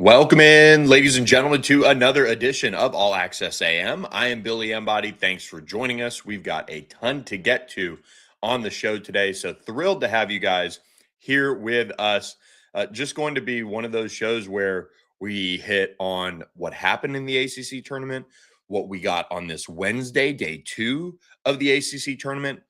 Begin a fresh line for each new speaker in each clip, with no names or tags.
Welcome in, ladies and gentlemen, to another edition of All Access AM. I am Billy Embody. Thanks for joining us. We've got a ton to get to on the show today, so thrilled to have you guys here with us. Just going to be one of those shows where we hit on what happened in the ACC tournament, what we got on this Wednesday, day 2 of the ACC tournament,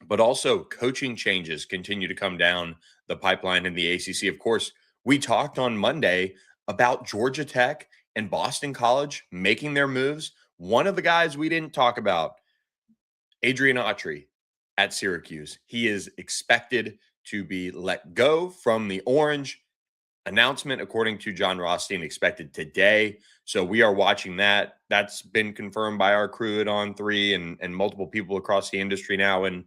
but also coaching changes continue to come down the pipeline in the ACC. Of course, we talked on Monday about Georgia Tech and Boston College making their moves. One of the guys we didn't talk about, Adrian Autry at Syracuse. He is expected to be let go from the Orange. Announcement, according to John Rothstein, expected today. So we are watching that. That's been confirmed by our crew at On3 and multiple people across the industry now, and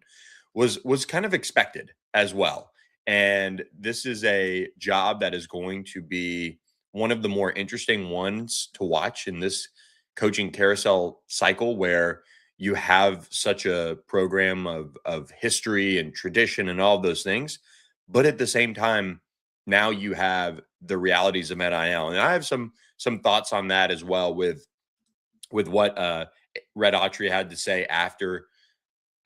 was kind of expected as well. And this is a job that is going to be one of the more interesting ones to watch in this coaching carousel cycle, where you have such a program of history and tradition and all of those things, but at the same time, now you have the realities of NIL, and I have some thoughts on that as well with what Red Autry had to say after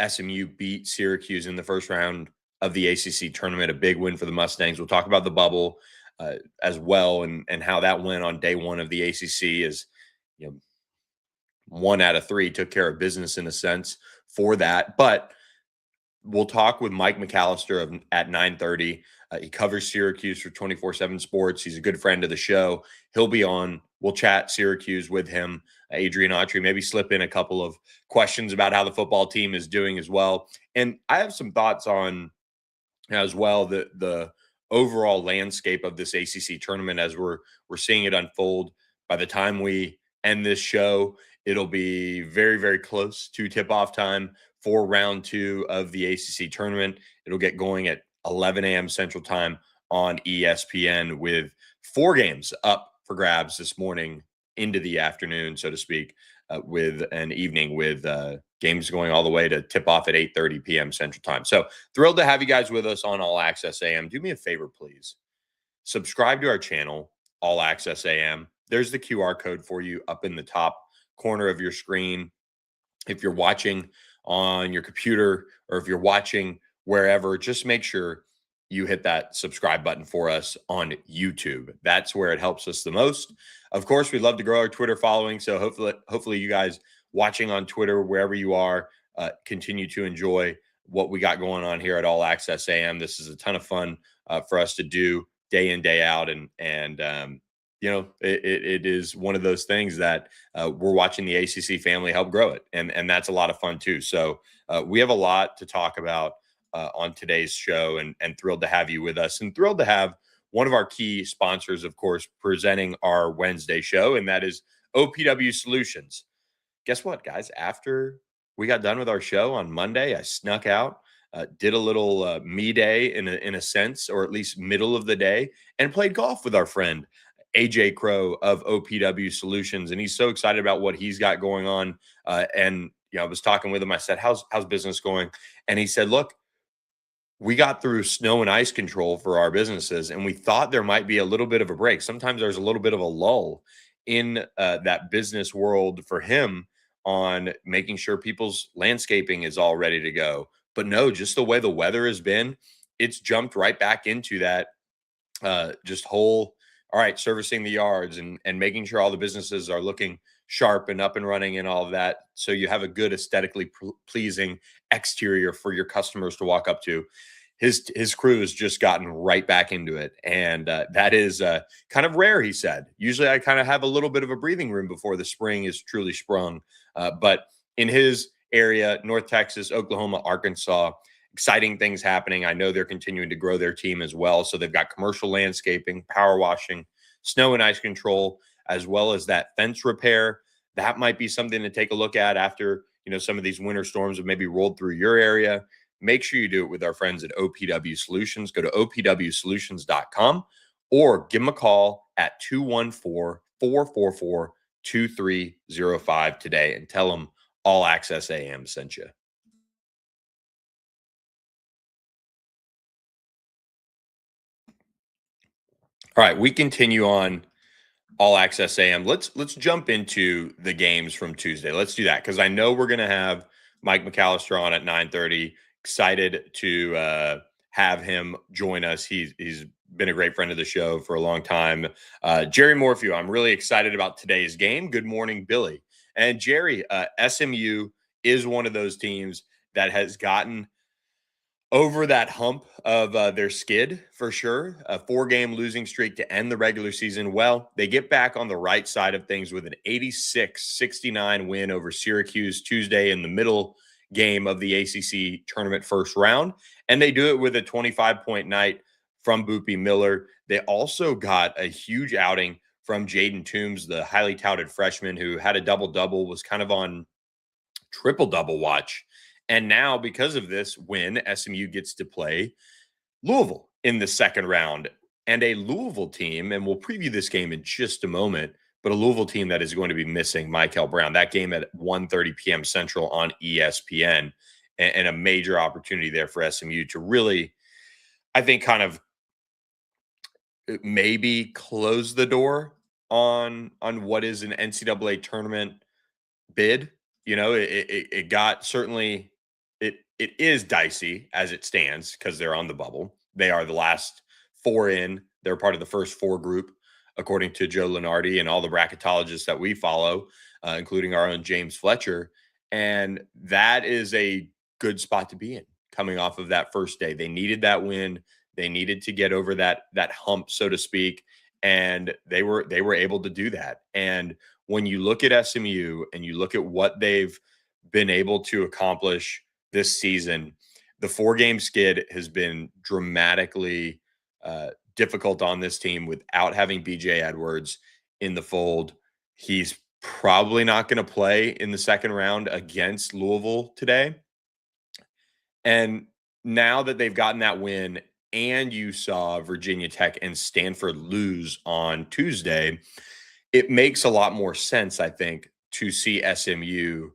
SMU beat Syracuse in the first round of the ACC tournament, a big win for the Mustangs. We'll talk about the bubble as well, and how that went on day 1 of the ACC. As you know, 1 out of 3 took care of business in a sense for that. But we'll talk with Mike McAllister at 9:30. He covers Syracuse for 24/7 Sports. He's a good friend of the show. He'll be on. We'll chat Syracuse with him. Adrian Autry, maybe slip in a couple of questions about how the football team is doing as well. And I have some thoughts on as well the overall landscape of this ACC tournament as we're seeing it unfold. By the time we end this show, it'll be very, very close to tip-off time for round 2 of the ACC tournament. It'll get going at 11 a.m. Central Time on ESPN, with 4 games up for grabs this morning into the afternoon, so to speak, with an evening with games going all the way to tip off at 8:30 p.m. Central Time. So thrilled to have you guys with us on All Access AM. Do me a favor, please. Subscribe to our channel, All Access AM. There's the QR code for you up in the top corner of your screen. If you're watching on your computer or if you're watching wherever, just make sure you hit that subscribe button for us on YouTube. That's where it helps us the most. Of course, we'd love to grow our Twitter following. So hopefully you guys watching on Twitter, wherever you are, continue to enjoy what we got going on here at All Access AM. This is a ton of fun for us to do day in, day out. And it is one of those things that we're watching the ACC family help grow it. And that's a lot of fun too. So we have a lot to talk about on today's show, and thrilled to have you with us, and thrilled to have one of our key sponsors, of course, presenting our Wednesday show, and that is OPW Solutions. Guess what, guys? After we got done with our show on Monday, I snuck out, did a little me day in a sense, or at least middle of the day, and played golf with our friend AJ Crow of OPW Solutions. And he's so excited about what he's got going on. And I was talking with him. I said, how's business going? And he said, look, we got through snow and ice control for our businesses, and we thought there might be a little bit of a break. Sometimes there's a little bit of a lull in that business world for him on making sure people's landscaping is all ready to go. But no, just the way the weather has been, it's jumped right back into that just whole, all right, servicing the yards and making sure all the businesses are looking sharp and up and running and all of that. So you have a good aesthetically pleasing exterior for your customers to walk up to. His crew has just gotten right back into it. And that is kind of rare, he said. Usually I kind of have a little bit of a breathing room before the spring is truly sprung. But in his area, North Texas, Oklahoma, Arkansas, exciting things happening. I know they're continuing to grow their team as well. So they've got commercial landscaping, power washing, snow and ice control, as well as that fence repair. That might be something to take a look at after, some of these winter storms have maybe rolled through your area. Make sure you do it with our friends at OPW Solutions. Go to opwsolutions.com or give them a call at 214-444-2305 today and tell them All Access AM sent you. All right, we continue on All Access AM. Let's jump into the games from Tuesday. Let's do that because I know we're gonna have Mike McAllister on at 9:30. Excited to have him join us. He's been a great friend of the show for a long time. Jerry Morphew, I'm really excited about today's game. Good morning, Billy. And Jerry, SMU is one of those teams that has gotten over that hump of their skid for sure. A 4-game losing streak to end the regular season. Well, they get back on the right side of things with an 86-69 win over Syracuse Tuesday in the middle game of the ACC Tournament first round. And they do it with a 25-point night from Boopy Miller. They also got a huge outing from Jaden Toombs, the highly touted freshman who had a double-double, was kind of on triple-double watch. And now, because of this win, SMU gets to play Louisville in the second round. And a Louisville team, and we'll preview this game in just a moment, but a Louisville team that is going to be missing Michael Brown. That game at 1:30 p.m. Central on ESPN, and a major opportunity there for SMU to really, I think, kind of maybe close the door on what is an NCAA tournament bid. You know, it got certainly it is dicey as it stands because they're on the bubble. They are the last 4 in. They're part of the first 4 group, according to Joe Lenardi and all the bracketologists that we follow, including our own James Fletcher. And that is a good spot to be in coming off of that first day. They needed that win. They needed to get over that hump, so to speak, and they were able to do that. And when you look at SMU and you look at what they've been able to accomplish this season, the 4-game skid has been dramatically difficult on this team without having BJ Edwards in the fold. He's probably not going to play in the second round against Louisville today. And now that they've gotten that win, and you saw Virginia Tech and Stanford lose on Tuesday, it makes a lot more sense, I think, to see SMU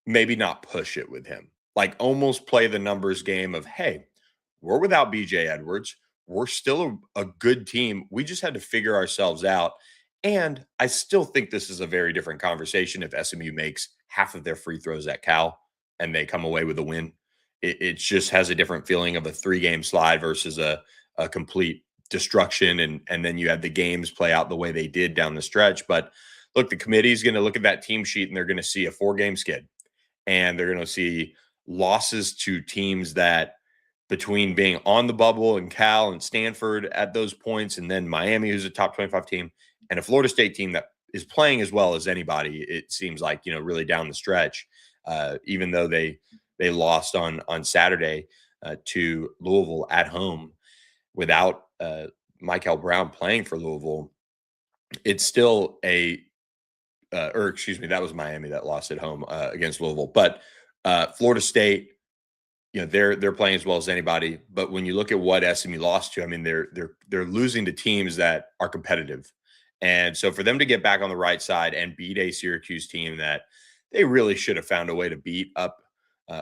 maybe not push it with him. Like almost play the numbers game of, hey, we're without BJ Edwards. We're still a good team. We just had to figure ourselves out. And I still think this is a very different conversation if SMU makes half of their free throws at Cal and they come away with a win. It just has a different feeling of a 3-game slide versus a complete destruction. And then you had the games play out the way they did down the stretch. But look, the committee is going to look at that team sheet and they're going to see a 4-game skid. And they're going to see losses to teams that, between being on the bubble and Cal and Stanford at those points, and then Miami, who's a top 25 team, and a Florida State team that is playing as well as anybody, it seems like, really down the stretch, even though they lost on Saturday to Louisville at home without Michael Brown playing for Louisville. It's still or excuse me, that was Miami that lost at home against Louisville. But Florida State, they're playing as well as anybody. But when you look at what SMU lost to, I mean, they're losing to teams that are competitive. And so for them to get back on the right side and beat a Syracuse team that they really should have found a way to beat up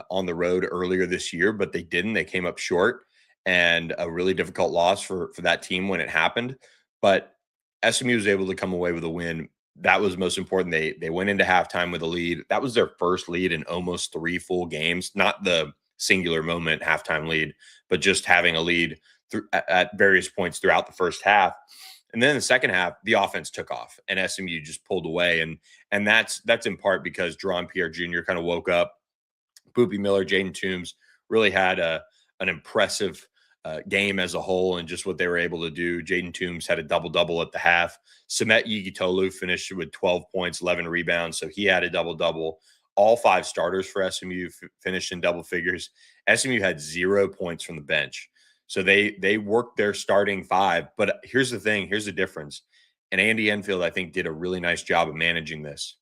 on the road earlier this year, but they didn't. They came up short, and a really difficult loss for that team when it happened. But SMU was able to come away with a win. That was most important. They went into halftime with a lead. That was their first lead in almost 3 full games, not the singular moment halftime lead, but just having a lead at various points throughout the first half. And then in the second half, the offense took off and SMU just pulled away. And that's in part because Deron Pierre Jr. kind of woke up. Boopy Miller, Jaden Toombs really had an impressive game as a whole and just what they were able to do. Jaden Toombs had a double-double at the half. Samet Yigitolu finished with 12 points, 11 rebounds, so he had a double-double. All 5 starters for SMU finished in double figures. SMU had 0 points from the bench. So they worked their starting 5. But here's the thing. Here's the difference. And Andy Enfield, I think, did a really nice job of managing this.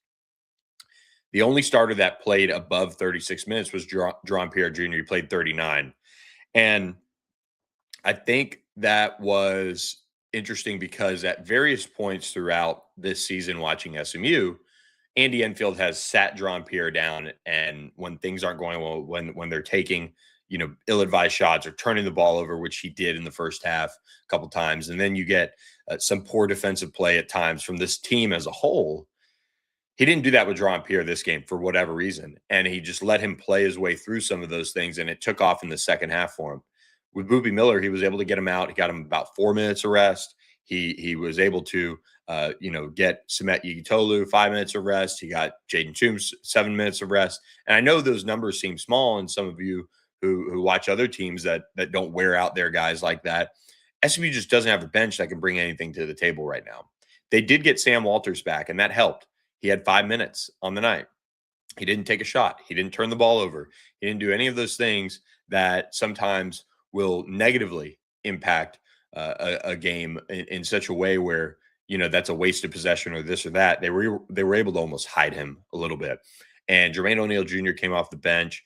The only starter that played above 36 minutes was Deron Pierre Jr. He played 39. And I think that was interesting because at various points throughout this season watching SMU, Andy Enfield has sat Deron Pierre down, and when things aren't going well, when they're taking ill-advised shots or turning the ball over, which he did in the first half a couple times. And then you get some poor defensive play at times from this team as a whole. He didn't do that with Jean Pierre this game for whatever reason. And he just let him play his way through some of those things. And it took off in the second half for him. With Boopy Miller, he was able to get him out. He got him about 4 minutes of rest. He was able to, get Samet Yigitolu 5 minutes of rest. He got Jaden Toombs 7 minutes of rest. And I know those numbers seem small, and some of you who watch other teams that don't wear out their guys like that. SMU just doesn't have a bench that can bring anything to the table right now. They did get Sam Walters back, and that helped. He had 5 minutes on the night. He didn't take a shot. He didn't turn the ball over. He didn't do any of those things that sometimes will negatively impact a game in such a way where, that's a wasted possession or this or that. They were able to almost hide him a little bit. And Jermaine O'Neal Jr. came off the bench.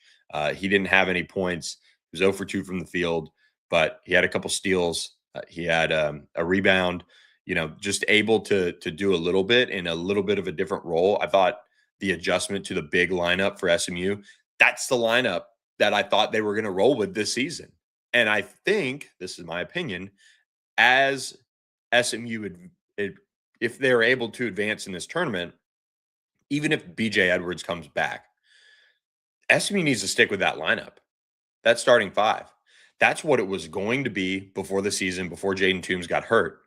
He didn't have any points. He was 0 for 2 from the field, but he had a couple steals. He had a rebound. Just able to do a little bit in a little bit of a different role. I thought the adjustment to the big lineup for SMU, that's the lineup that I thought they were going to roll with this season. And I think, this is my opinion, as SMU, if they're able to advance in this tournament, even if BJ Edwards comes back, SMU needs to stick with that lineup. That starting five. That's what it was going to be before the season, before Jaden Toombs got hurt.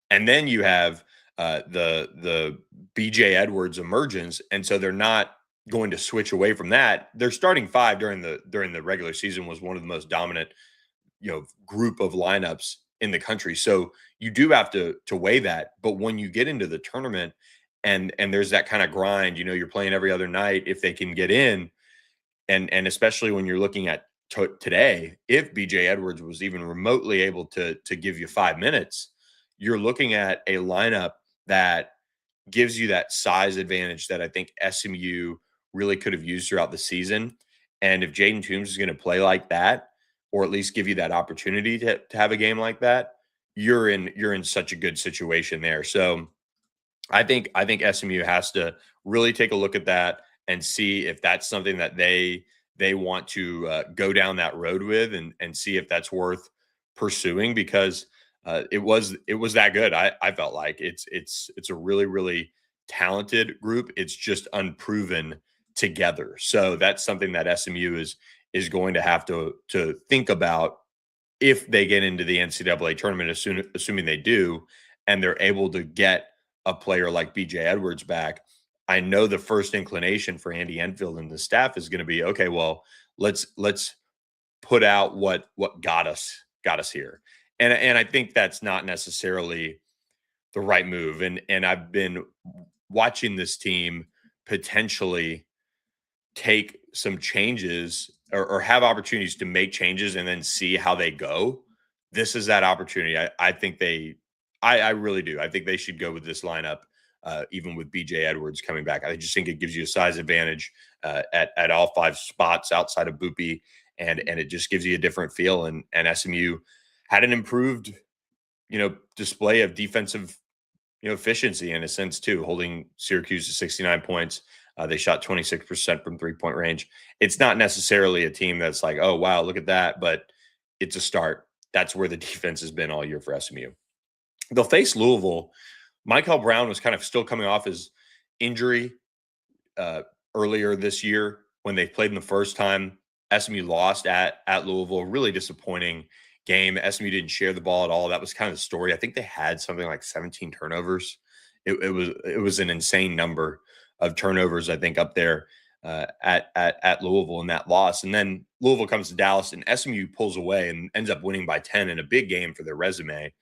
And then you have the BJ Edwards emergence, and so they're not going to switch away from that. Their starting five during the regular season was one of the most dominant, group of lineups in the country. So you do have to weigh that. But when you get into the tournament and there's that kind of grind, you're playing every other night if they can get in, and especially when you're looking at today, if BJ Edwards was even remotely able to give you 5 minutes, you're looking at a lineup that gives you that size advantage that I think SMU really could have used throughout the season. And if Jaden Toombs is going to play like that, or at least give you that opportunity to have a game like that, you're in such a good situation there. So I think SMU has to really take a look at that and see if that's something that they want to go down that road with, and see if that's worth pursuing, because it was that good. I felt like it's a really, really talented group. It's just unproven together. So that's something that SMU is going to have to think about if they get into the NCAA tournament, assuming they do, and they're able to get a player like BJ Edwards back. I know the first inclination for Andy Enfield and the staff is going to be, okay, well, let's put out what got us here. And I think that's not necessarily the right move. And I've been watching this team potentially take some changes or have opportunities to make changes and then see how they go. This is that opportunity. I think I really do. I think they should go with this lineup, even with BJ Edwards coming back. I just think it gives you a size advantage at all 5 spots outside of Boopy, and it just gives you a different feel. And SMU had an improved, display of defensive, efficiency in a sense too, holding Syracuse to 69 points. They shot 26% from 3-point range. It's not necessarily a team that's like, oh, wow, look at that, but it's a start. That's where the defense has been all year for SMU. They'll face Louisville. Michael Brown was kind of still coming off his injury earlier this year when they played in the first time. SMU lost at Louisville. Really disappointing game. SMU didn't share the ball at all. That was kind of the story. I think they had something like 17 turnovers. It was an insane number of turnovers, I think, up there at Louisville in that loss. And then Louisville comes to Dallas, and SMU pulls away and ends up winning by 10 in a big game for their resume,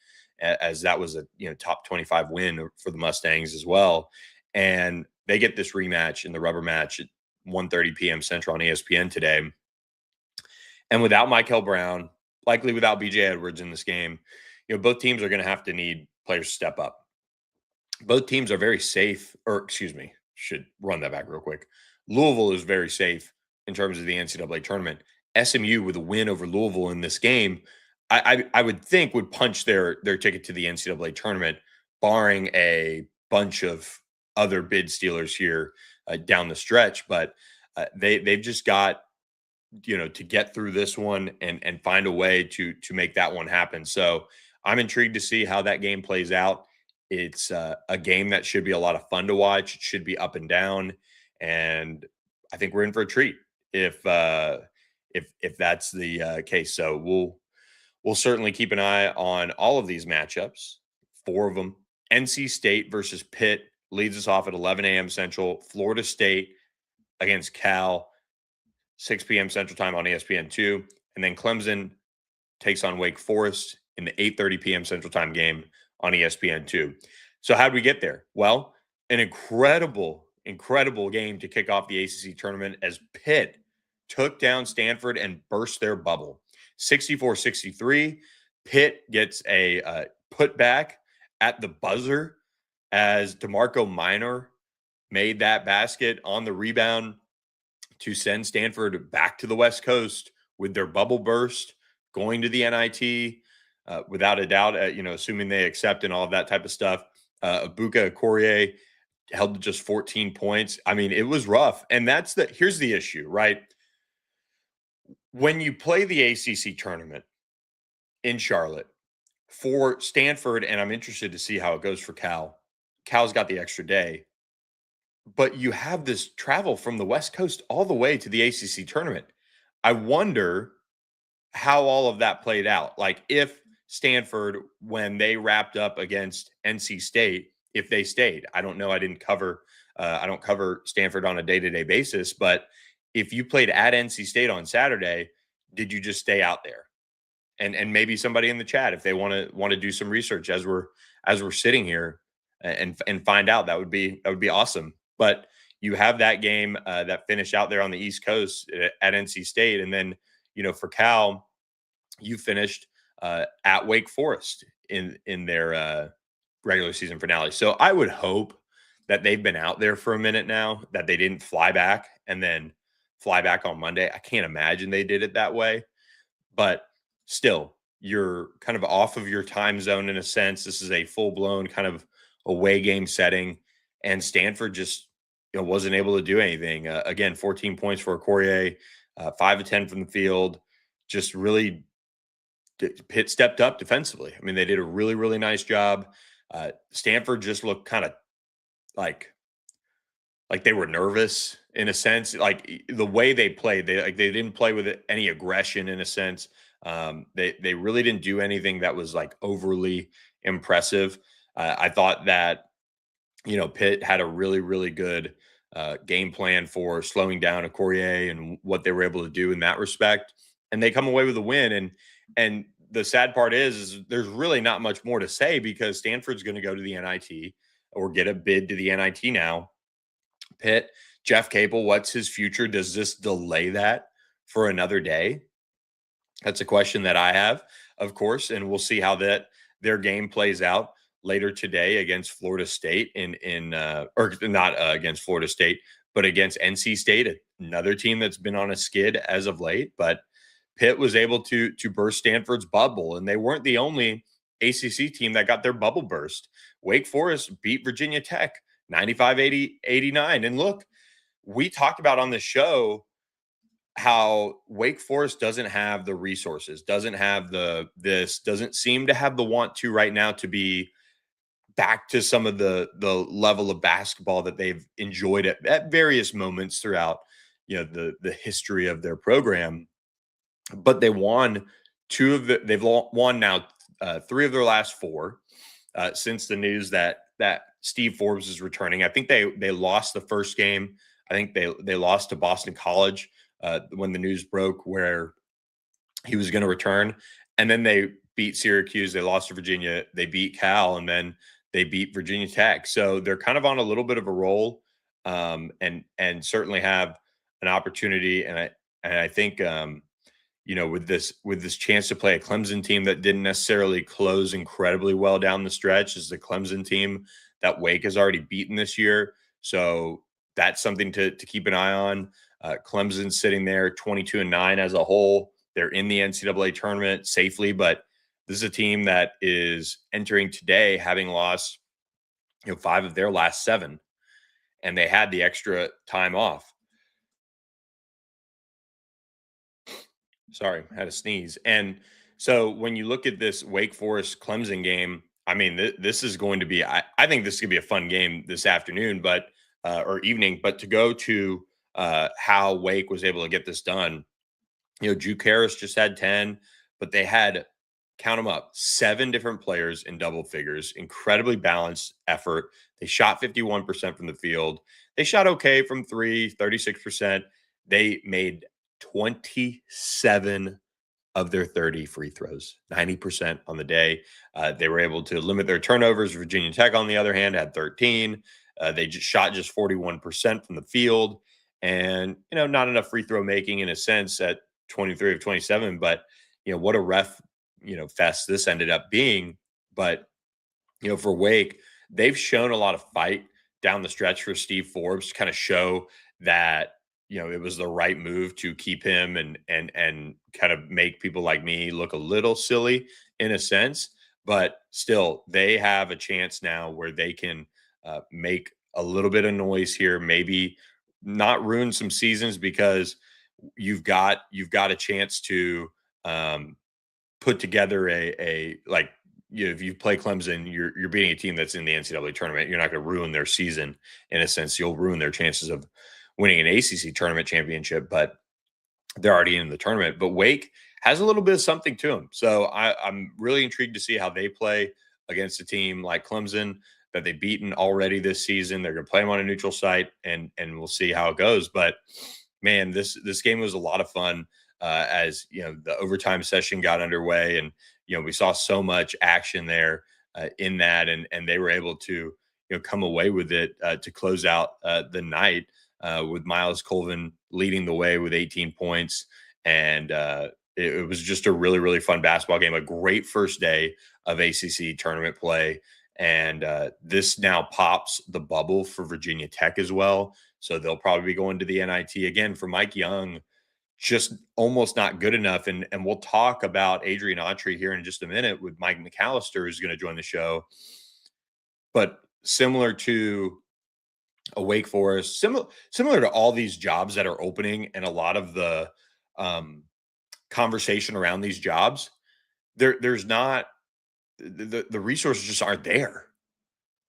as that was a top 25 win for the Mustangs as well. And they get this rematch in the rubber match at 1:30 p.m. Central on ESPN today. And without Michael Brown, likely without BJ Edwards in this game, both teams are going to have to need players to step up. Both teams are very safe, or excuse me, should run that back real quick. Louisville is very safe in terms of the NCAA tournament. SMU, with a win over Louisville in this game, I would think would punch their ticket to the NCAA tournament, barring a bunch of other bid stealers here down the stretch. But they've just got to get through this one and find a way to make that one happen. So I'm intrigued to see how that game plays out. It's a game that should be a lot of fun to watch. It should be up and down, and I think we're in for a treat if that's the case. So we'll certainly keep an eye on all of these matchups, four of them. NC State versus Pitt leads us off at 11 a.m. Central. Florida State against Cal, 6 p.m. Central Time on ESPN2. And then Clemson takes on Wake Forest in the 8:30 p.m. Central Time game on ESPN2. So how'd we get there? Well, an incredible game to kick off the ACC tournament as Pitt took down Stanford and burst their bubble. 64-63. Pitt gets a putback at the buzzer as DeMarco Minor made that basket on the rebound to send Stanford back to the West Coast with their bubble burst, going to the NIT without a doubt, assuming they accept and all of that type of stuff. Ibuka Okorie held to just 14 points. I mean, it was rough. And here's the issue, right? When you play the ACC tournament in Charlotte for Stanford, and I'm interested to see how it goes for Cal. Cal's got the extra day, but you have this travel from the West Coast all the way to the ACC tournament. I wonder how all of that played out. Like if Stanford, when they wrapped up against NC State, if they stayed. I don't know. I don't cover Stanford on a day-to-day basis, but if you played at NC State on Saturday, did you just stay out there? And maybe somebody in the chat, if they want to do some research as we're sitting here and find out, that would be awesome. But you have that game that finished out there on the East Coast at NC State, and then for Cal, you finished at Wake Forest in their regular season finale. So I would hope that they've been out there for a minute now, that they didn't fly back and then fly back on Monday. I can't imagine they did it that way, but still, you're kind of off of your time zone in a sense. This is a full-blown kind of away game setting, and Stanford just wasn't able to do anything. Again, 14 points for Okorie, 5 of 10 from the field. Just really, Pitt stepped up defensively. I mean, they did a really, really nice job. Stanford just looked kind of like they were nervous in a sense, like the way they played. They didn't play with any aggression in a sense. They really didn't do anything that was like overly impressive. I thought that Pitt had a really, really good game plan for slowing down Okorie and what they were able to do in that respect, and they come away with a win. And the sad part is there's really not much more to say because Stanford's going to go to the NIT or get a bid to the NIT now. Pitt, Jeff Capel, what's his future? Does this delay that for another day? That's a question that I have, of course, and we'll see how their game plays out later today against Florida State or not against Florida State, but against NC State, another team that's been on a skid as of late. But Pitt was able to burst Stanford's bubble, and they weren't the only ACC team that got their bubble burst. Wake Forest beat Virginia Tech 95-89. And look, we talked about on the show how Wake Forest doesn't have the resources, doesn't seem to have the want to right now to be back to some of the level of basketball that they've enjoyed at various moments throughout the history of their program. But they won they've won now 3 of their last 4 since the news that Steve Forbes is returning. I think they lost the first game. I think they lost to Boston College when the news broke where he was going to return. And then they beat Syracuse. They lost to Virginia. They beat Cal, and then they beat Virginia Tech. So they're kind of on a little bit of a roll, and certainly have an opportunity. And I think with this chance to play a Clemson team that didn't necessarily close incredibly well down the stretch, is the Clemson team that Wake has already beaten this year. So that's something to keep an eye on. Clemson's sitting there 22-9 as a whole. They're in the NCAA tournament safely, but this is a team that is entering today having lost 5 of their last 7, and they had the extra time off. Sorry, I had a sneeze. And so when you look at this Wake Forest Clemson game, I mean, this is going to be, I think this could be a fun game this afternoon, but, or evening, but to go to how Wake was able to get this done, Juke Harris just had 10, but they had, count them up, 7 different players in double figures, incredibly balanced effort. They shot 51% from the field. They shot okay from three, 36%. They made 27 of their 30 free throws, 90% on the day. They were able to limit their turnovers. Virginia Tech, on the other hand, had 13. They just shot just 41% from the field, and not enough free throw making in a sense at 23 of 27. But what a ref fest this ended up being. But for Wake, they've shown a lot of fight down the stretch for Steve Forbes to kind of show that it was the right move to keep him and kind of make people like me look a little silly in a sense. But still, they have a chance now where they can make a little bit of noise here, maybe not ruin some seasons, because you've got a chance to put together a like, if you play Clemson, you're beating a team that's in the NCAA tournament. You're not going to ruin their season in a sense. You'll ruin their chances of winning an ACC tournament championship, but they're already in the tournament. But Wake has a little bit of something to them. So I'm really intrigued to see how they play against a team like Clemson that they've beaten already this season. They're going to play them on a neutral site, and we'll see how it goes. But man, this game was a lot of fun. As the overtime session got underway, and we saw so much action there in that, and they were able to come away with it to close out the night with Miles Colvin leading the way with 18 points. And it was just a really, really fun basketball game, a great first day of ACC tournament play. And this now pops the bubble for Virginia Tech as well. So they'll probably be going to the NIT again. For Mike Young, just almost not good enough. And we'll talk about Adrian Autry here in just a minute with Mike McAllister, who's going to join the show. But similar to a Wake Forest, similar to all these jobs that are opening, and a lot of the conversation around these jobs, there's not the resources just aren't there.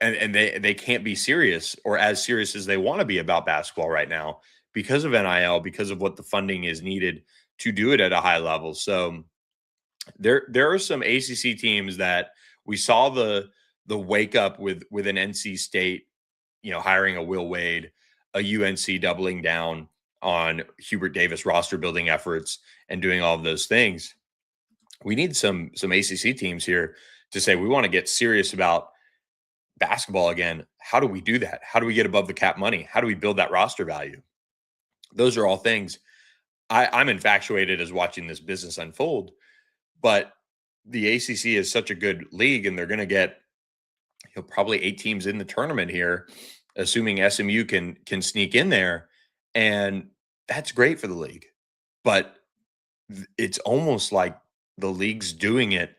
And they can't be serious, or as serious as they want to be, about basketball right now because of NIL, because of what the funding is needed to do it at a high level. So there are some ACC teams that we saw the wake up with an NC State, hiring a Will Wade, a UNC doubling down on Hubert Davis roster building efforts and doing all of those things. We need some ACC teams here to say we want to get serious about basketball again. How do we do that? How do we get above the cap money? How do we build that roster value? Those are all things I'm infatuated as watching this business unfold. But the ACC is such a good league, and they're going to get probably 8 teams in the tournament here, assuming SMU can sneak in there, and that's great for the league. But it's almost like the league's doing it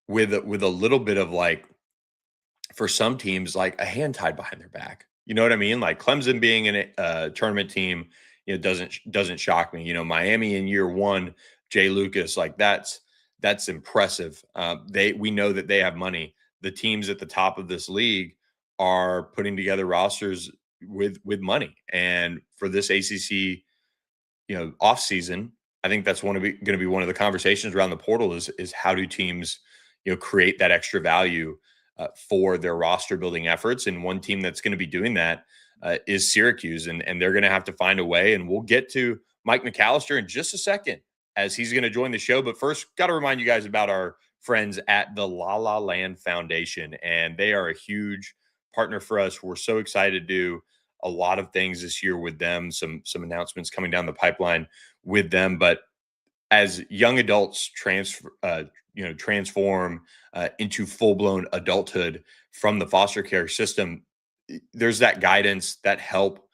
with a little bit of, like, for some teams, like a hand tied behind their back. You know what I mean? Like Clemson being in a tournament team, doesn't shock me. Miami in year one, Jay Lucas, like that's impressive. We know that they have money. The teams at the top of this league are putting together rosters with money. And for this ACC, off season, I think that's going to be one of the conversations around the portal is how do teams, create that extra value for their roster building efforts. And one team that's going to be doing that is Syracuse, and they're going to have to find a way. And we'll get to Mike McAllister in just a second as he's going to join the show. But first, got to remind you guys about our friends at the La La Land Foundation, and they are a huge partner for us. We're so excited to do a lot of things this year with them. Some announcements coming down the pipeline with them. But as young adults transform into full-blown adulthood from the foster care system, there's that guidance, that help.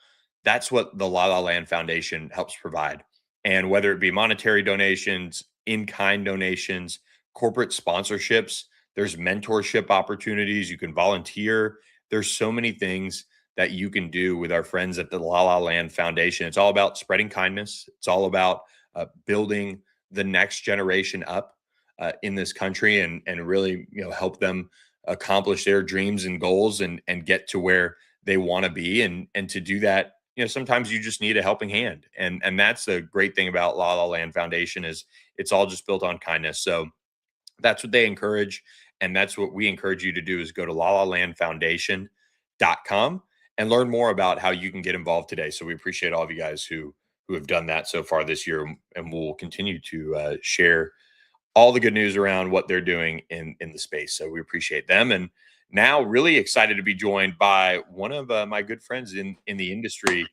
That's what the La La Land Foundation helps provide. And whether it be monetary donations, in-kind donations, corporate sponsorships, there's mentorship opportunities. You can volunteer. There's so many things that you can do with our friends at the La La Land Foundation. It's all about spreading kindness. It's all about building the next generation up in this country, and really help them accomplish their dreams and goals, and get to where they want to be. And to do that, sometimes you just need a helping hand. And that's the great thing about La La Land Foundation, is it's all just built on kindness. So that's what they encourage. And that's what we encourage you to do, is go to lalalandfoundation.com and learn more about how you can get involved today. So we appreciate all of you guys who have done that so far this year, and we'll continue to share all the good news around what they're doing in the space. So we appreciate them. And now really excited to be joined by one of my good friends in the industry.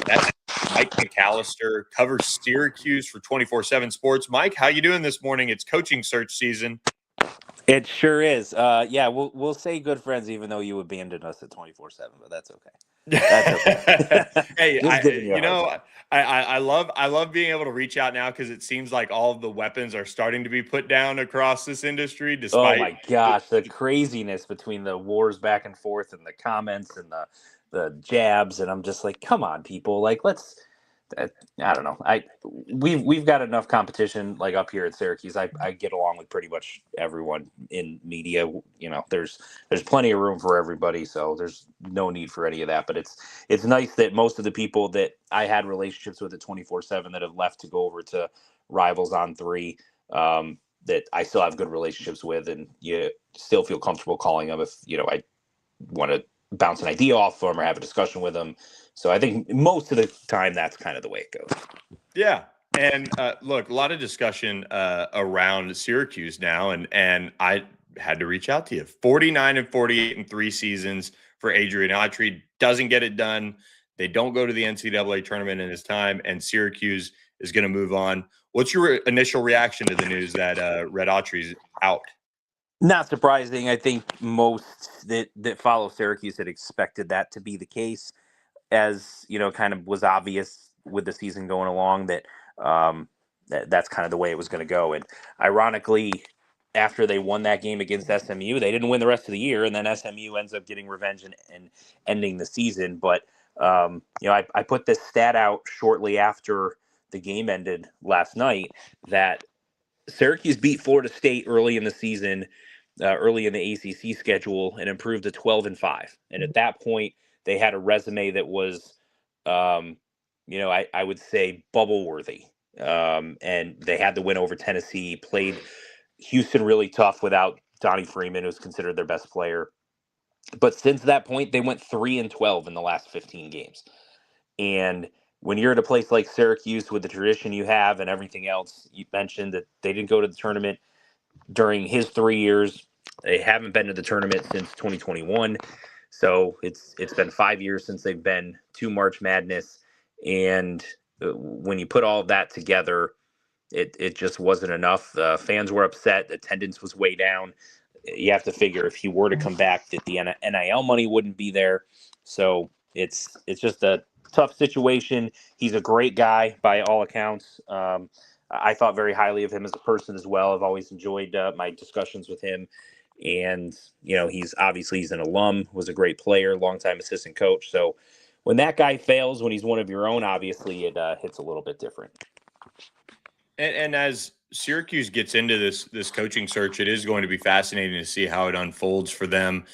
That's Mike McAllister, covers Syracuse for 24/7 Sports. Mike, how you doing this morning? It's coaching search season.
It sure is. Yeah, we'll say good friends, even though you abandoned us at 24/7, but that's okay. That's okay.
Hey,
Just
I love being able to reach out now, because it seems like all of the weapons are starting to be put down across this industry.
Oh
Despite
my gosh, the craziness between the wars back and forth and the comments and the jabs, and I'm just like, come on, people, like let's. I don't know. We've got enough competition, like up here at Syracuse. I get along with pretty much everyone in media. There's plenty of room for everybody, so there's no need for any of that. But it's nice that most of the people that I had relationships with at 24/7 that have left to go over to Rivals on 3, that I still have good relationships with, and you still feel comfortable calling them if I want to bounce an idea off them or have a discussion with them. So I think most of the time that's kind of the way it goes.
Yeah. And look, a lot of discussion around Syracuse now, and I had to reach out to you. 49-48 in 3 seasons for Adrian Autry. Doesn't get it done. They don't go to the NCAA tournament in his time, and Syracuse is going to move on. What's your initial reaction to the news that Red Autry's out?
Not surprising. I think most that follow Syracuse had expected that to be the case, as kind of was obvious with the season going along that that's kind of the way it was going to go. And ironically, after they won that game against SMU, they didn't win the rest of the year, and then SMU ends up getting revenge and ending the season. But I put this stat out shortly after the game ended last night that Syracuse beat Florida State early in the season, early in the ACC schedule, and improved to 12-5. And at that point, they had a resume that was, I would say bubble worthy. And they had the win over Tennessee, played Houston really tough without Donnie Freeman, who's considered their best player. But since that point, they went 3-12 in the last 15 games. And when you're at a place like Syracuse with the tradition you have and everything else, you mentioned that they didn't go to the tournament during his 3 years. They haven't been to the tournament since 2021. So it's been 5 years since they've been to March Madness. And when you put all of that together, it just wasn't enough. Fans were upset. Attendance was way down. You have to figure if he were to come back, that the NIL money wouldn't be there. So it's just a tough situation. He's a great guy by all accounts. I thought very highly of him as a person as well. I've always enjoyed my discussions with him. And, he's an alum, was a great player, longtime assistant coach. So when that guy fails, when he's one of your own, obviously it hits a little bit different.
And as Syracuse gets into this coaching search, it is going to be fascinating to see how it unfolds for them.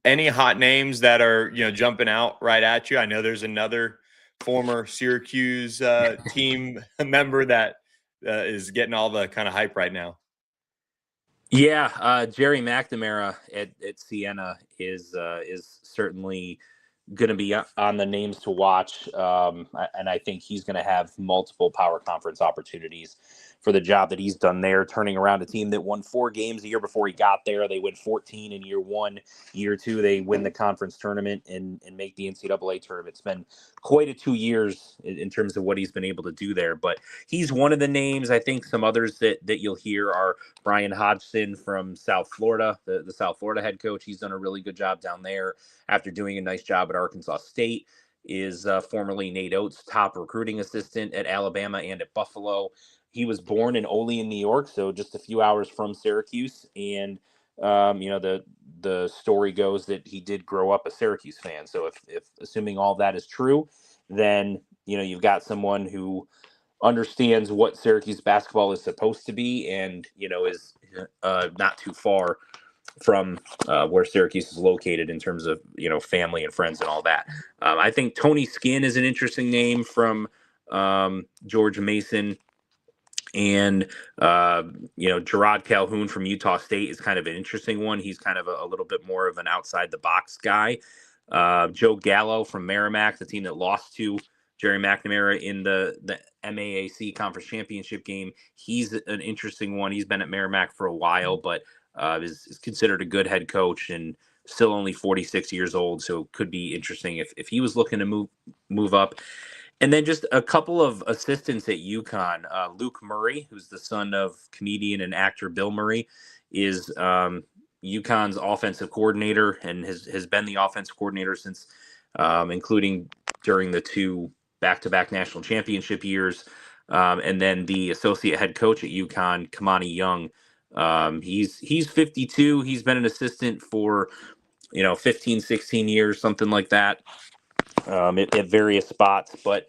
Any hot names that are jumping out right at you? I know there's another former Syracuse team member that is getting all the kind of hype right now.
Yeah, Jerry McNamara at Siena is certainly going to be on the names to watch, and I think he's going to have multiple power conference opportunities for the job that he's done there, turning around a team that won 4 games the year before he got there. They win 14 in year 1. Year 2, they win the conference tournament and make the NCAA tournament. It's been quite a 2 years in terms of what he's been able to do there, but he's one of the names. I think some others that you'll hear are Brian Hodgson from South Florida, the South Florida head coach. He's done a really good job down there after doing a nice job at Arkansas State. Is formerly Nate Oates' top recruiting assistant at Alabama and at Buffalo. He was born in Olean, New York, so just a few hours from Syracuse. And the story goes that he did grow up a Syracuse fan. So if assuming all that is true, then you've got someone who understands what Syracuse basketball is supposed to be, and is not too far from where Syracuse is located in terms of family and friends and all that. I think Tony Skinn is an interesting name from George Mason. And Gerard Calhoun from Utah State is kind of an interesting one. He's kind of a little bit more of an outside the box guy. Joe Gallo from Merrimack, the team that lost to Jerry McNamara in the MAAC Conference Championship game. He's an interesting one. He's been at Merrimack for a while, but is considered a good head coach and still only 46 years old. So it could be interesting if he was looking to move up. And then just a couple of assistants at UConn. Luke Murray, who's the son of comedian and actor Bill Murray, is UConn's offensive coordinator and has been the offensive coordinator since, including during the 2 back-to-back national championship years. And then the associate head coach at UConn, Kamani Young. He's 52. He's been an assistant for 15, 16 years, something like that. At various spots, but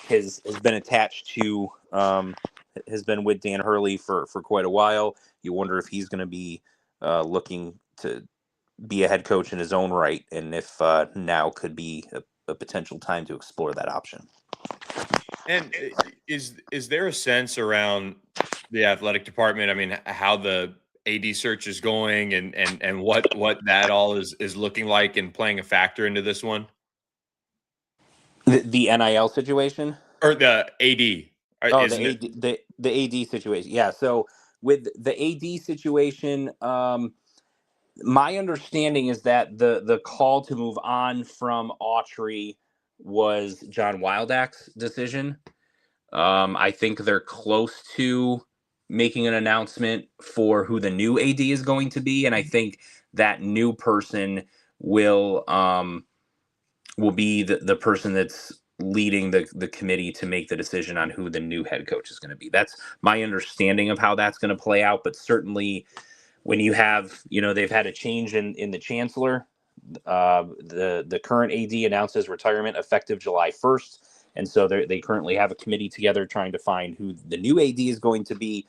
has been attached to has been with Dan Hurley for quite a while. You wonder if he's going to be looking to be a head coach in his own right, and if now could be a potential time to explore that option.
And is there a sense around the athletic department? I mean, how the AD search is going, and what that all is looking like and playing a factor into this one?
The NIL situation
Or the AD?
Oh, the AD situation. Yeah. So with the AD situation, my understanding is that the call to move on from Autry was John Wildak's decision. I think they're close to making an announcement for who the new AD is going to be, and I think that new person will be the person that's leading the committee to make the decision on who the new head coach is going to be. That's my understanding of how that's going to play out. But certainly when you have, they've had a change in the chancellor, the current AD announces retirement effective July 1st. And so they currently have a committee together trying to find who the new AD is going to be.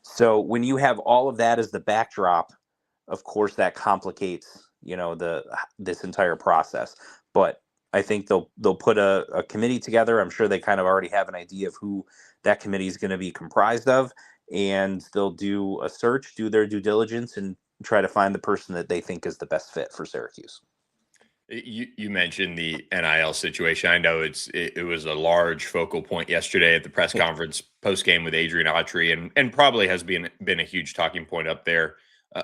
So when you have all of that as the backdrop, of course, that complicates, this entire process. But I think they'll put a committee together. I'm sure they kind of already have an idea of who that committee is going to be comprised of, and they'll do a search, do their due diligence, and try to find the person that they think is the best fit for Syracuse.
You mentioned the NIL situation. I know it was a large focal point yesterday at the press conference post game with Adrian Autry, and probably has been a huge talking point up there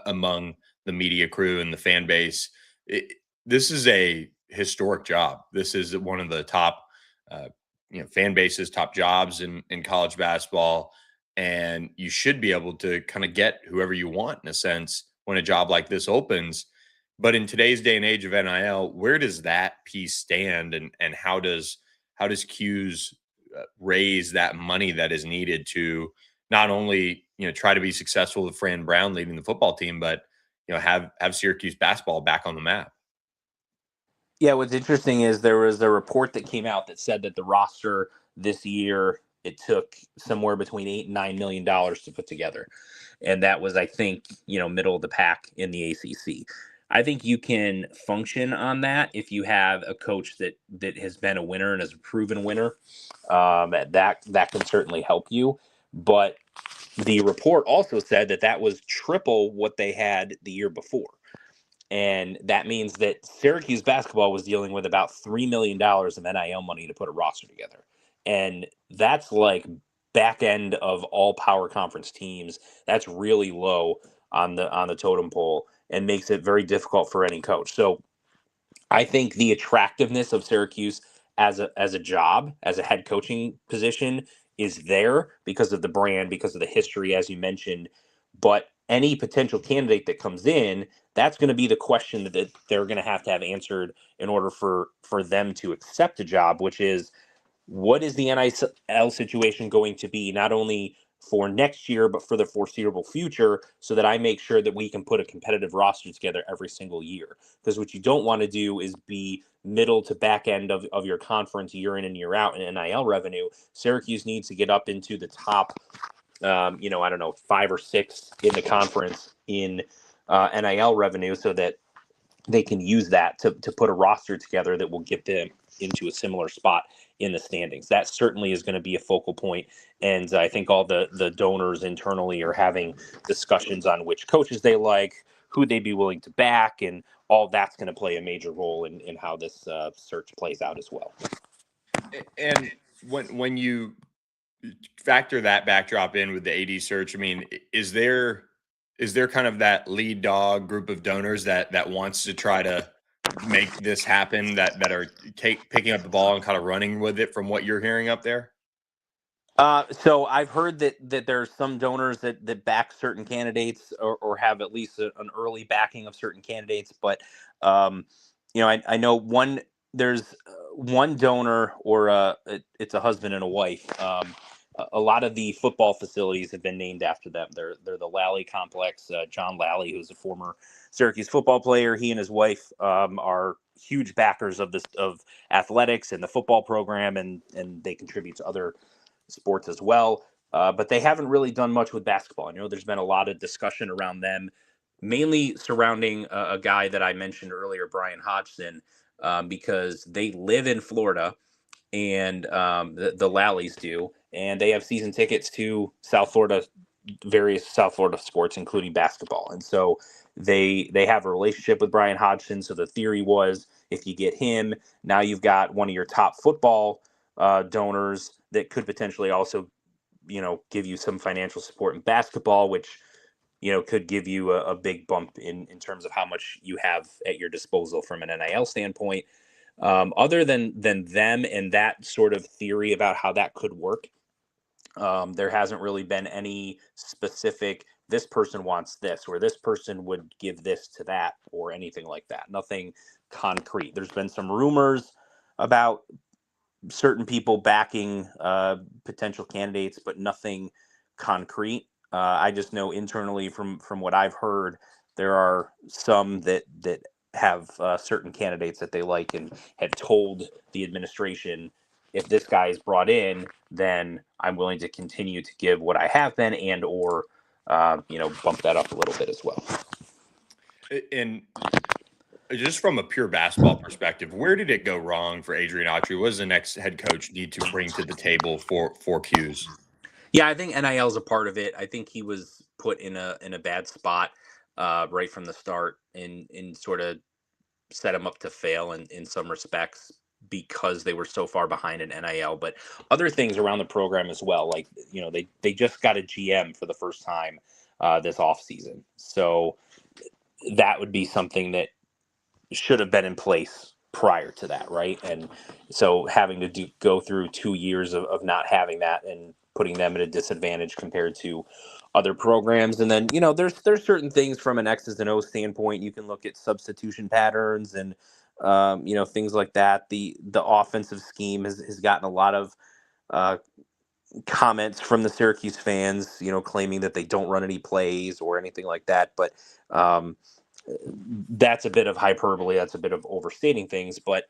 among the media crew and the fan base. This is a historic job. This is one of the top fan bases, top jobs in college basketball, and you should be able to kind of get whoever you want in a sense when a job like this opens. But in today's day and age of NIL, where does that piece stand, and how does Q's raise that money that is needed to not only try to be successful with Fran Brown leading the football team, but have Syracuse basketball back on the map?
Yeah, what's interesting is there was a report that came out that said that the roster this year, it took somewhere between $8 and $9 million to put together, and that was, I think, middle of the pack in the ACC. I think you can function on that if you have a coach that has been a winner and is a proven winner. That can certainly help you. But the report also said that was triple what they had the year before. And that means that Syracuse basketball was dealing with about $3 million of NIL money to put a roster together. And that's like back end of all power conference teams. That's really low on the totem pole and makes it very difficult for any coach. So I think the attractiveness of Syracuse as a job, as a head coaching position is there because of the brand, because of the history, as you mentioned. But any potential candidate that comes in, that's going to be the question that they're going to have answered in order for them to accept a job, which is, what is the NIL situation going to be, not only for next year, but for the foreseeable future, so that I make sure that we can put a competitive roster together every single year. Because what you don't want to do is be middle to back end of your conference year in and year out in NIL revenue. Syracuse needs to get up into the top, I don't know, 5 or 6 in the conference in NIL revenue, so that they can use that to put a roster together that will get them into a similar spot in the standings. That certainly is going to be a focal point. And I think all the donors internally are having discussions on which coaches they like, who they'd be willing to back, and all that's going to play a major role in how this search plays out as well.
And when you factor that backdrop in with the AD search, I mean, is there kind of that lead dog group of donors that wants to try to make this happen, that are picking up the ball and kind of running with it from what you're hearing up there?
So I've heard that there's some donors that back certain candidates or have at least an early backing of certain candidates. But, I know there's one donor, or it's a husband and a wife. A lot of the football facilities have been named after them. They're the Lally complex. John Lally, who's a former Syracuse football player, he and his wife are huge backers of athletics and the football program, and they contribute to other sports as well. But they haven't really done much with basketball. I know there's been a lot of discussion around them, mainly surrounding a guy that I mentioned earlier, Brian Hodgson, because they live in Florida, and the Lallies do, and they have season tickets to various South Florida sports, including basketball. And so they have a relationship with Brian Hodgson. So the theory was, if you get him, now you've got one of your top football donors that could potentially also, give you some financial support in basketball, which, could give you a big bump in terms of how much you have at your disposal from an NIL standpoint. Other than them and that sort of theory about how that could work, there hasn't really been any specific, this person wants this, or this person would give this to that, or anything like that. Nothing concrete. There's been some rumors about certain people backing potential candidates, but nothing concrete. I just know internally from what I've heard, there are some that have certain candidates that they like and have told the administration, if this guy is brought in, then I'm willing to continue to give what I have been, and or bump that up a little bit as well.
And just from a pure basketball perspective, where did it go wrong for Adrian Autry? What does the next head coach need to bring to the table for Q's?
Yeah, I think NIL is a part of it. I think he was put in a bad spot right from the start, and sort of set him up to fail in some respects, because they were so far behind in NIL, but other things around the program as well. Like, they just got a GM for the first time this offseason. So that would be something that should have been in place prior to that, right? And so having to go through 2 years of not having that, and putting them at a disadvantage compared to other programs. And then, there's certain things from an X's and O's standpoint. You can look at substitution patterns and things like that. The offensive scheme has gotten a lot of comments from the Syracuse fans, claiming that they don't run any plays or anything like that. But that's a bit of hyperbole. That's a bit of overstating things. But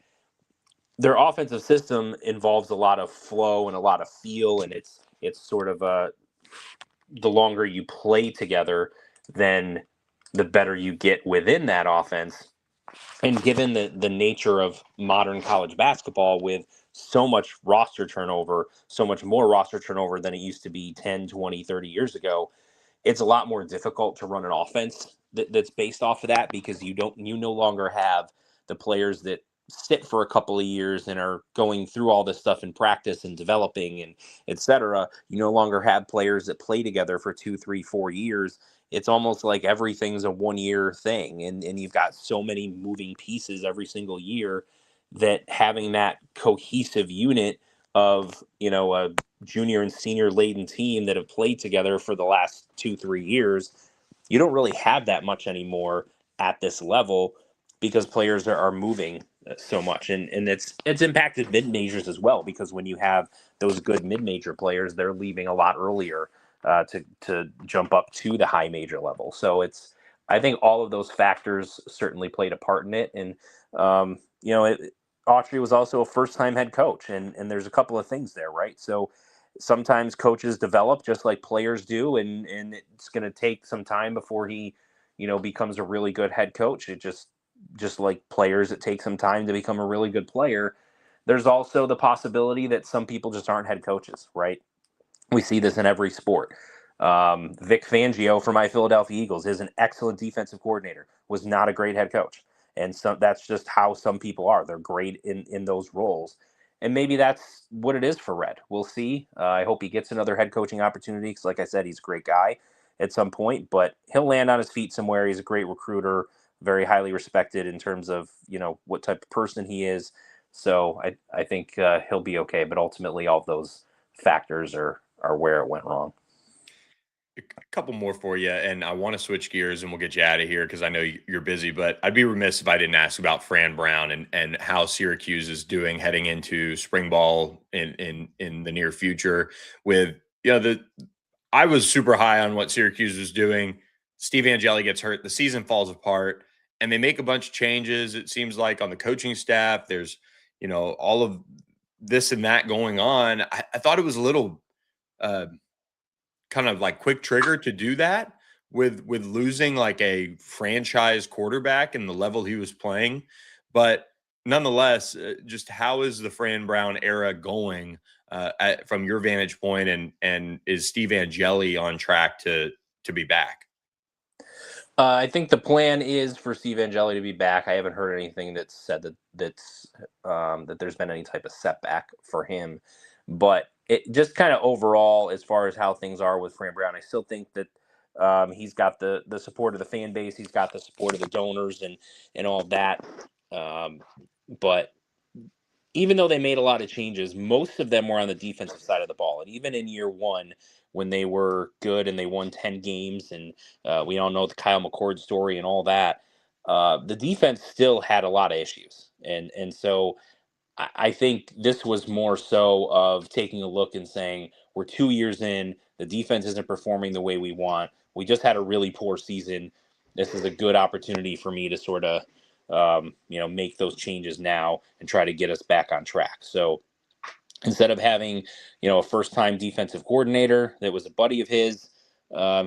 their offensive system involves a lot of flow and a lot of feel, and it's sort of the longer you play together, then the better you get within that offense. And given the nature of modern college basketball, with so much roster turnover, so much more roster turnover than it used to be 10, 20, 30 years ago, it's a lot more difficult to run an offense that's based off of that, because you no longer have the players that sit for a couple of years and are going through all this stuff in practice and developing and etc. You no longer have players that play together for 2, 3, 4 years. It's almost like everything's a 1-year thing, and you've got so many moving pieces every single year, that having that cohesive unit of a junior and senior laden team that have played together for the last 2, 3 years, you don't really have that much anymore at this level, because players are moving so much, and it's impacted mid majors as well, because when you have those good mid major players, they're leaving a lot earlier to jump up to the high major level. So I think all of those factors certainly played a part in it. And Autry was also a first-time head coach, and there's a couple of things there, right? So sometimes coaches develop just like players do, and it's going to take some time before he, becomes a really good head coach. It just like players, it takes some time to become a really good player. There's also the possibility that some people just aren't head coaches, right? We see this in every sport. Vic Fangio for my Philadelphia Eagles is an excellent defensive coordinator, was not a great head coach. And so that's just how some people are. They're great in those roles. And maybe that's what it is for Red. We'll see. I hope he gets another head coaching opportunity because, like I said, he's a great guy at some point. But he'll land on his feet somewhere. He's a great recruiter, very highly respected in terms of, what type of person he is. So I think he'll be okay. But ultimately, all of those factors are where it went wrong.
A couple more for you, and I want to switch gears and we'll get you out of here because I know you're busy, but I'd be remiss if I didn't ask about Fran Brown and how Syracuse is doing heading into spring ball in the near future with, I was super high on what Syracuse was doing. Steve Angeli gets hurt, the season falls apart, and they make a bunch of changes. It seems like on the coaching staff, there's, all of this and that going on. I thought it was a little kind of like quick trigger to do that with losing like a franchise quarterback and the level he was playing. But nonetheless, just how is the Fran Brown era going from your vantage point, and is Steve Angeli on track to be back?
I think the plan is for Steve Angeli to be back. I haven't heard anything that said that there's been any type of setback for him, but it just kind of overall, as far as how things are with Fran Brown, I still think that he's got the support of the fan base, he's got the support of the donors, and all of that. But even though they made a lot of changes, most of them were on the defensive side of the ball, and even in year one, when they were good and they won 10 games, and we all know the Kyle McCord story and all that, the defense still had a lot of issues. And so I think this was more so of taking a look and saying, we're 2 years in, the defense isn't performing the way we want. We just had a really poor season. This is a good opportunity for me to sort of, make those changes now and try to get us back on track. So instead of having, a first-time defensive coordinator that was a buddy of his,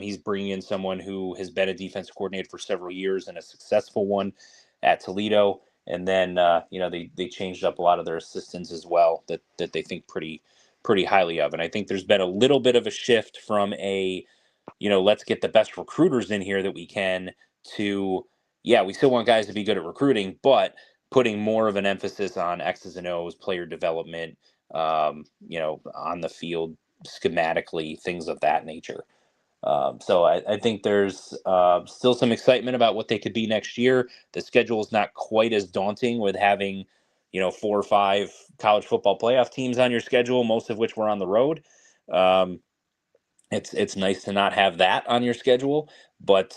he's bringing in someone who has been a defensive coordinator for several years and a successful one at Toledo. And then, they changed up a lot of their assistants as well that they think pretty highly of. And I think there's been a little bit of a shift from let's get the best recruiters in here that we can to, yeah, we still want guys to be good at recruiting, but putting more of an emphasis on X's and O's, player development, on the field, schematically, things of that nature. So I think there's still some excitement about what they could be next year. The schedule is not quite as daunting with having, 4 or 5 college football playoff teams on your schedule, most of which were on the road. It's nice to not have that on your schedule, but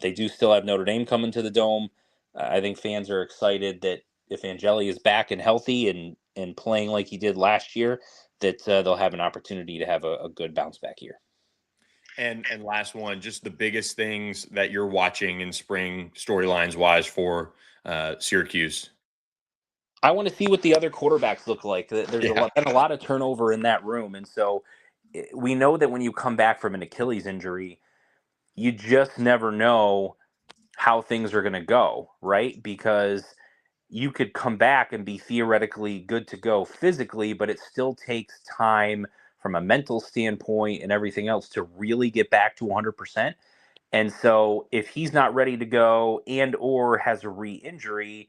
they do still have Notre Dame coming to the Dome. I think fans are excited that if Angeli is back and healthy and playing like he did last year, that they'll have an opportunity to have a good bounce back year.
And last one, just the biggest things that you're watching in spring storylines wise for Syracuse.
I want to see what the other quarterbacks look like. There's
Yeah.
been a lot of turnover in that room, and so we know that when you come back from an Achilles injury, you just never know how things are going to go, right? Because you could come back and be theoretically good to go physically, but it still takes time from a mental standpoint and everything else to really get back to 100%. And so if he's not ready to go and or has a re-injury,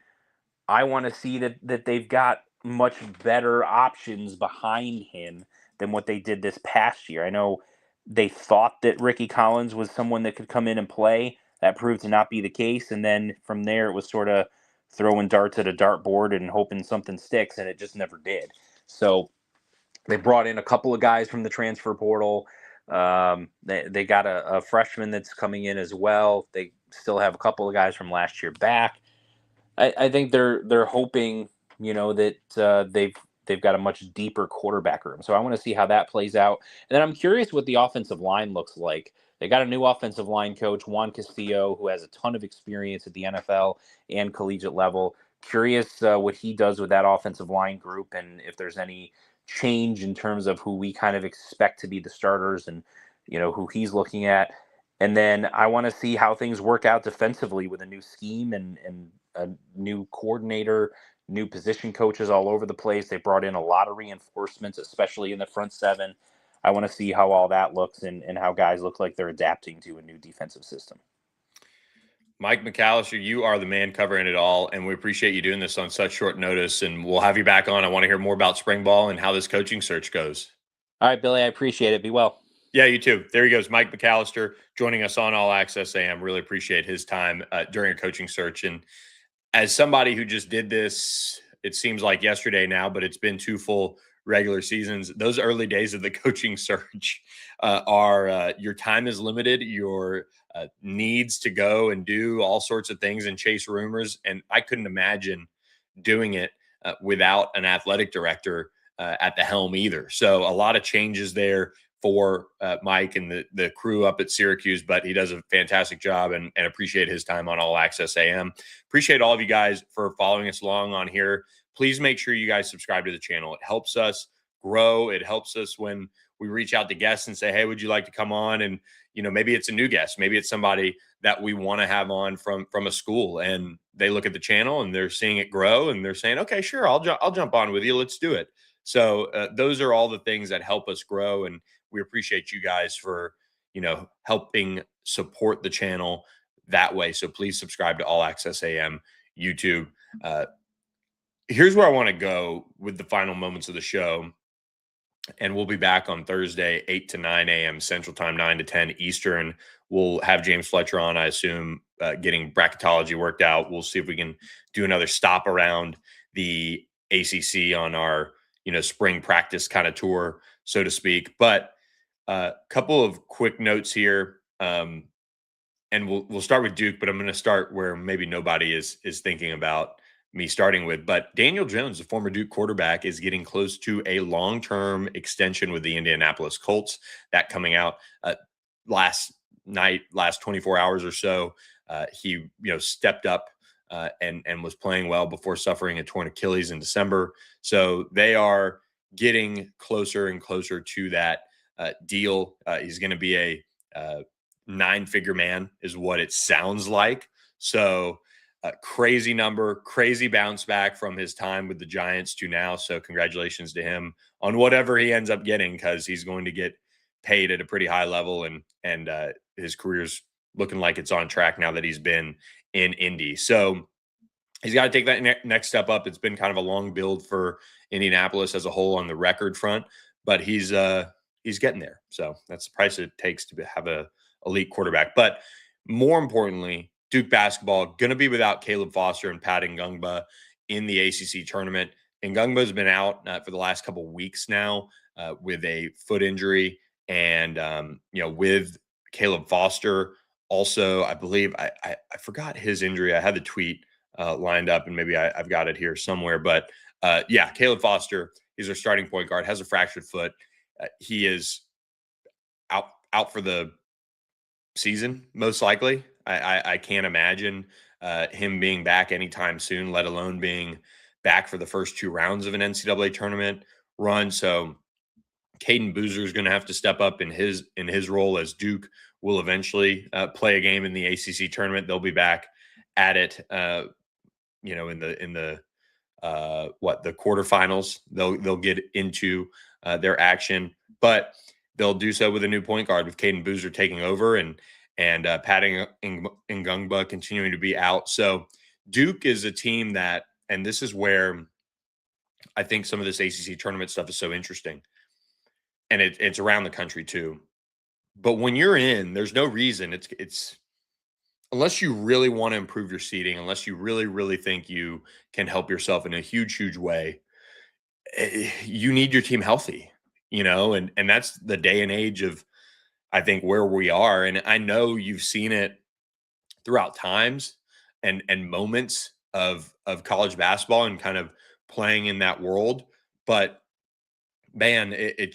I want to see that they've got much better options behind him than what they did this past year. I know they thought that Ricky Collins was someone that could come in and play. That proved to not be the case. And then from there, it was sort of throwing darts at a dartboard and hoping something sticks, and it just never did. So they brought in a couple of guys from the transfer portal. They got a freshman that's coming in as well. They still have a couple of guys from last year back. I think they're hoping, that they've got a much deeper quarterback room. So I want to see how that plays out. And then I'm curious what the offensive line looks like. They got a new offensive line coach, Juan Castillo, who has a ton of experience at the NFL and collegiate level. Curious what he does with that offensive line group, and if there's any change in terms of who we kind of expect to be the starters, and who he's looking at. And then I want to see how things work out defensively with a new scheme and a new coordinator, new position coaches all over the place. They brought in a lot of reinforcements, especially in the front seven. I want to see how all that looks, and how guys look like they're adapting to a new defensive system.
Mike McAllister, you are the man covering it all, and we appreciate you doing this on such short notice, and we'll have you back on. I want to hear more about spring ball and how this coaching search goes.
All right, Billy, I appreciate it. Be well.
Yeah, you too. There he goes, Mike McAllister, joining us on All Access AM. Really appreciate his time during a coaching search. And as somebody who just did this, it seems like yesterday now, but it's been 2 full regular seasons. Those early days of the coaching search are your time is limited. Your needs to go and do all sorts of things and chase rumors. And I couldn't imagine doing it without an athletic director at the helm either. So a lot of changes there for Mike and the crew up at Syracuse, but he does a fantastic job, and appreciate his time on All Access AM. Appreciate all of you guys for following us along on here. Please make sure you guys subscribe to the channel. It helps us grow. It helps us when we reach out to guests and say, hey, would you like to come on? And, maybe it's a new guest. Maybe it's somebody that we want to have on from a school, and they look at the channel and they're seeing it grow and they're saying, okay, sure, I'll jump on with you. Let's do it. So those are all the things that help us grow. And we appreciate you guys for, helping support the channel that way. So please subscribe to All Access AM YouTube. Here's where I want to go with the final moments of the show. And we'll be back on Thursday, 8 to 9 a.m. Central Time, 9 to 10 Eastern. We'll have James Fletcher on, I assume, getting bracketology worked out. We'll see if we can do another stop around the ACC on our, spring practice kind of tour, so to speak. But a couple of quick notes here. And we'll start with Duke, but I'm going to start where maybe nobody is thinking about me starting with. But Daniel Jones, the former Duke quarterback, is getting close to a long-term extension with the Indianapolis Colts. That coming out last 24 hours or so. He stepped up and was playing well before suffering a torn Achilles in December. So they are getting closer and closer to that deal. He's going to be a 9-figure man, is what it sounds like. So crazy number, crazy bounce back from his time with the Giants to now. So congratulations to him on whatever he ends up getting, because he's going to get paid at a pretty high level, and his career's looking like it's on track now that he's been in Indy. So he's got to take that next step up. It's been kind of a long build for Indianapolis as a whole on the record front, but he's getting there. So that's the price it takes to have a elite quarterback. But more importantly, Duke basketball going to be without Caleb Foster and Pat Ngungba in the ACC tournament. Ngungba's been out for the last couple of weeks now with a foot injury, and with Caleb Foster also, I believe I forgot his injury. I had the tweet lined up, and maybe I've got it here somewhere. But Caleb Foster, he's our starting point guard, has a fractured foot. He is out for the season, most likely. I can't imagine him being back anytime soon, let alone being back for the first 2 rounds of an NCAA tournament run. So Caden Boozer is going to have to step up in his role, as Duke will eventually play a game in the ACC tournament. They'll be back at it, in the quarterfinals. They'll get into their action, but they'll do so with a new point guard, with Caden Boozer taking over and Pat Ngungba continuing to be out. So Duke is a team that, and this is where I think some of this ACC tournament stuff is so interesting, and it's around the country too. But when you're in, there's no reason it's unless you really want to improve your seating, unless you really, really think you can help yourself in a huge, huge way, you need your team healthy, and that's the day and age of, I think, where we are. And I know you've seen it throughout times and moments of college basketball and kind of playing in that world. But man, it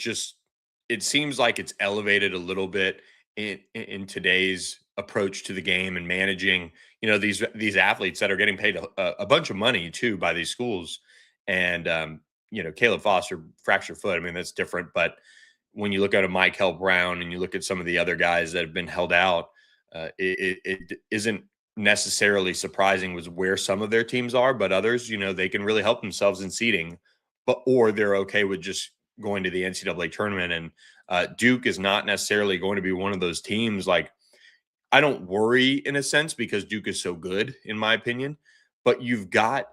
seems like it's elevated a little bit in today's approach to the game and managing, these athletes that are getting paid a bunch of money too by these schools. And Caleb Foster fractured foot. I mean, that's different. But when you look at a Michael Brown and you look at some of the other guys that have been held out, it isn't necessarily surprising with where some of their teams are, but others, they can really help themselves in seeding, or they're okay with just going to the NCAA tournament. And Duke is not necessarily going to be one of those teams. Like, I don't worry in a sense because Duke is so good, in my opinion. But you've got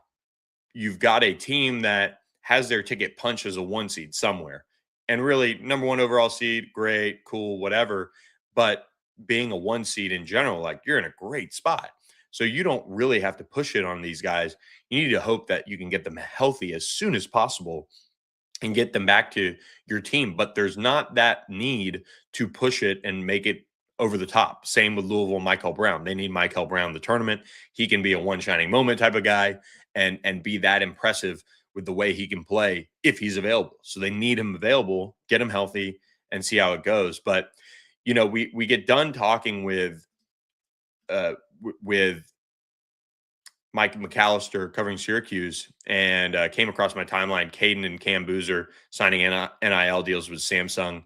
a team that has their ticket punched as a 1 seed somewhere, and really number 1 overall seed, great, cool, whatever. But being a 1 seed in general, like, you're in a great spot. So you don't really have to push it on these guys. You need to hope that you can get them healthy as soon as possible and get them back to your team. But there's not that need to push it and make it over the top. Same with Louisville, Michael Brown. They need Michael Brown in the tournament. He can be a one shining moment type of guy and be that impressive with the way he can play if he's available. So they need him available, get him healthy, and see how it goes. But we get done talking with Mike McAllister covering Syracuse, and came across my timeline. Caden and Cam Boozer signing NIL deals with Samsung.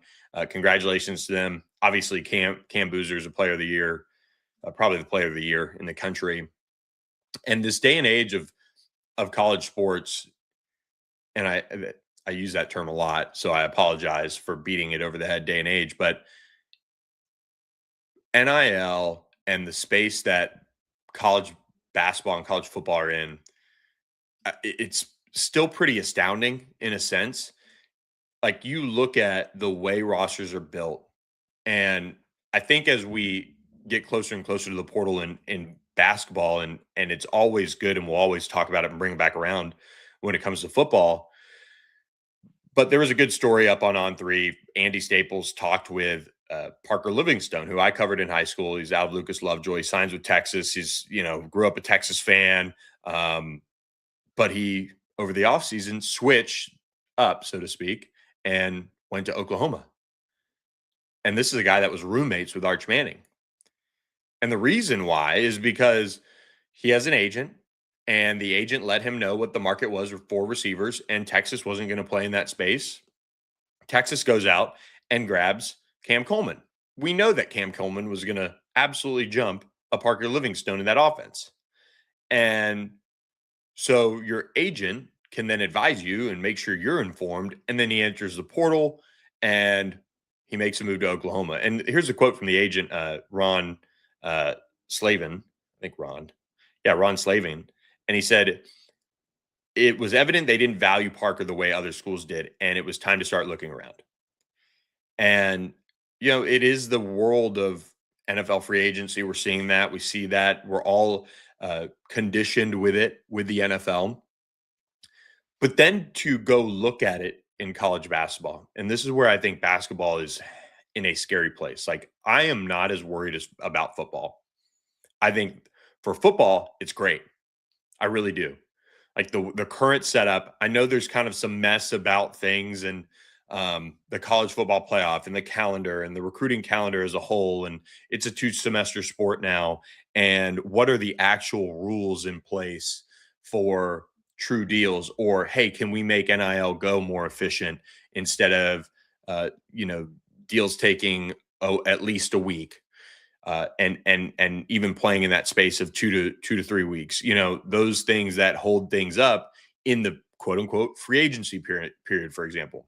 Congratulations to them. Obviously, Cam Boozer is a player of the year, probably the player of the year in the country. And this day and age of college sports, and I use that term a lot, so I apologize for beating it over the head, day and age, but NIL and the space that college basketball and college football are in, it's still pretty astounding in a sense. Like, you look at the way rosters are built, and I think as we get closer and closer to the portal in basketball, and it's always good, and we'll always talk about it and bring it back around when it comes to football. But there was a good story up on On3. Andy Staples talked with Parker Livingstone, who I covered in high school. He's out of Lucas Lovejoy. He signs with Texas. He's, grew up a Texas fan. But he, over the offseason, switched up, so to speak, and went to Oklahoma. And this is a guy that was roommates with Arch Manning. And the reason why is because he has an agent, and the agent let him know what the market was for receivers, and Texas wasn't going to play in that space. Texas goes out and grabs Cam Coleman. We know that Cam Coleman was going to absolutely jump a Parker Livingstone in that offense. And so your agent can then advise you and make sure you're informed. And then he enters the portal and he makes a move to Oklahoma. And here's a quote from the agent, Ron Slavin. I think Ron. Yeah, Ron Slavin. And he said, it was evident they didn't value Parker the way other schools did, and it was time to start looking around. And, it is the world of NFL free agency. We're seeing that. We see that. We're all conditioned with it, with the NFL. But then to go look at it in college basketball, and this is where I think basketball is in a scary place. Like, I am not as worried about football. I think for football, it's great. I really do. Like, the current setup, I know there's kind of some mess about things, and the college football playoff and the calendar and the recruiting calendar as a whole. And it's a 2-semester sport now. And what are the actual rules in place for true deals? Or, hey, can we make NIL go more efficient instead of, deals taking at least a week? And even playing in that space of 2 to 3 weeks, those things that hold things up in the quote unquote free agency period, for example.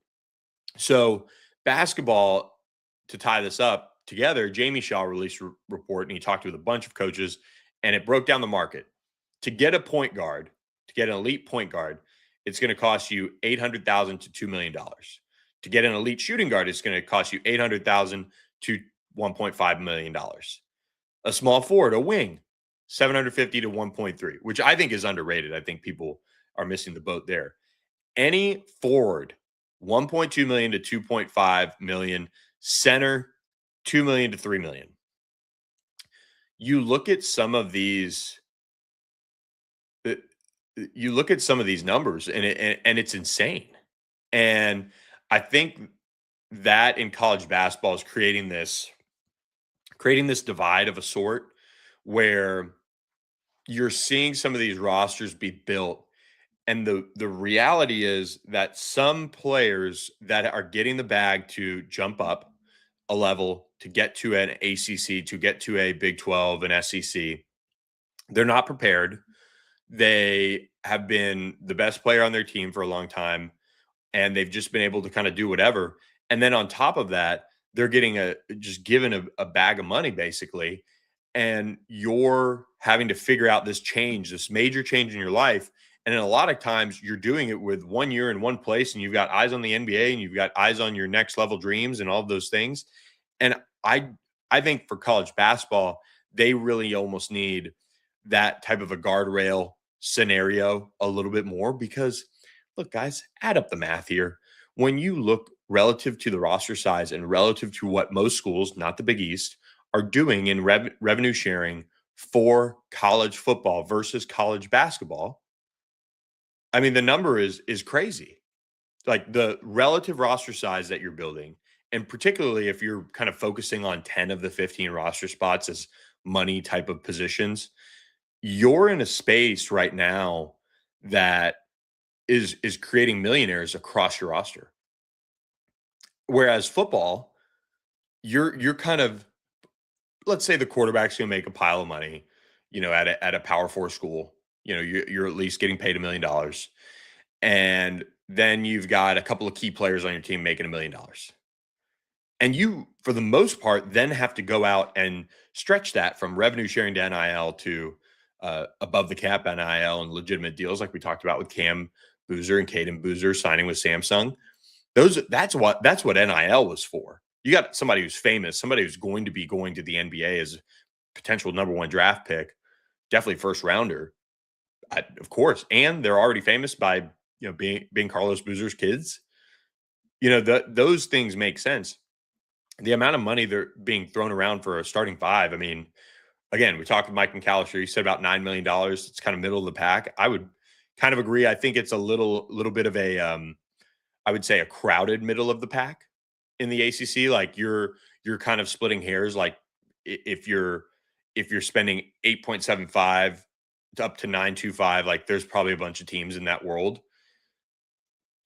So basketball, to tie this up together, Jamie Shaw released a report, and he talked with a bunch of coaches, and it broke down the market. To get a point guard, to get an elite point guard, it's going to cost you $800,000 to $2 million. To get an elite shooting guard, it's going to cost you $800,000 to $1.5 million. A small forward, a wing, 750 to 1.3, which I think is underrated. I think people are missing the boat there. Any forward, 1.2 million to 2.5 million. Center, 2 million to 3 million. You look at some of these. You look at some of these numbers, and it's insane. And I think that in college basketball is creating this divide of a sort where you're seeing some of these rosters be built. And the reality is that some players that are getting the bag to jump up a level, to get to an ACC, to get to a Big 12, an SEC, they're not prepared. They have been the best player on their team for a long time, and they've just been able to kind of do whatever. And then on top of that, they're getting just given a bag of money basically, and you're having to figure out this major change in your life. And in a lot of times, you're doing it with 1 year in one place, and you've got eyes on the NBA, and you've got eyes on your next level dreams, and all of those things. And I think for college basketball, they really almost need that type of a guardrail scenario a little bit more because look, guys, add up the math here. When you look relative to the roster size and relative to what most schools, not the Big East, are doing in revenue sharing for college football versus college basketball, I mean, the number is crazy. Like the relative roster size that you're building, and particularly if you're kind of focusing on 10 of the 15 roster spots as money type of positions, you're in a space right now that is creating millionaires across your roster. Whereas football, you're kind of, let's say the quarterback's going to make a pile of money, at a Power Four school. You're at least getting paid $1 million, and then you've got a couple of key players on your team making $1 million, and you, for the most part, then have to go out and stretch that from revenue sharing to NIL to above the cap NIL and legitimate deals, like we talked about with Cam Boozer and Caden Boozer signing with Samsung. That's what NIL was for. You got somebody who's famous, somebody who's going to be going to the NBA as a potential #1 draft pick, definitely first rounder, of course. And they're already famous by being Carlos Boozer's kids. Those things make sense. The amount of money they're being thrown around for a starting five. I mean, again, we talked with Mike McAllister. He said about $9 million. It's kind of middle of the pack. I would kind of agree. I think it's a little bit of a, I would say, a crowded middle of the pack in the ACC. Like you're kind of splitting hairs. Like if you're spending 8.75 up to 9.25, like there's probably a bunch of teams in that world.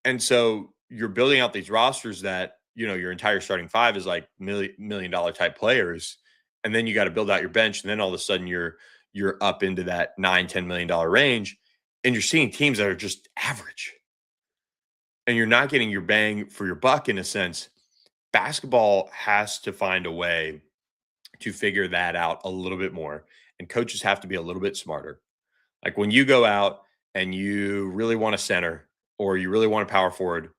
And so you're building out these rosters that, your entire starting five is like million dollar type players. And then you got to build out your bench. And then all of a sudden you're up into that $9-10 million range. And you're seeing teams that are just average. And you're not getting your bang for your buck in a sense. Basketball has to find a way to figure that out a little bit more. And coaches have to be a little bit smarter. Like when you go out and you really want a center or you really want a power forward,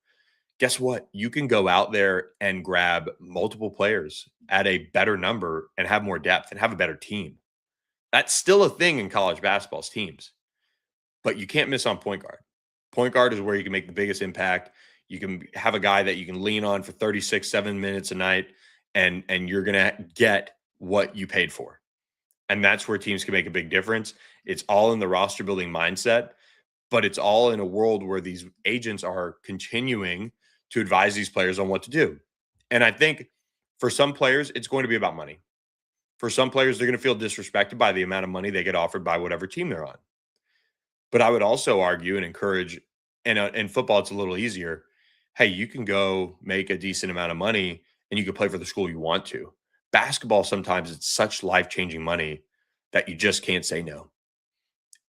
guess what? You can go out there and grab multiple players at a better number and have more depth and have a better team. That's still a thing in college basketball's teams, but you can't miss on point guard. Point guard is where you can make the biggest impact. You can have a guy that you can lean on for 7 minutes a night, and you're going to get what you paid for. And that's where teams can make a big difference. It's all in the roster building mindset, but it's all in a world where these agents are continuing to advise these players on what to do. And I think for some players, it's going to be about money. For some players, they're going to feel disrespected by the amount of money they get offered by whatever team they're on. But I would also argue and encourage, and in football, it's a little easier. Hey, you can go make a decent amount of money and you can play for the school you want to. Basketball, sometimes it's such life-changing money that you just can't say no.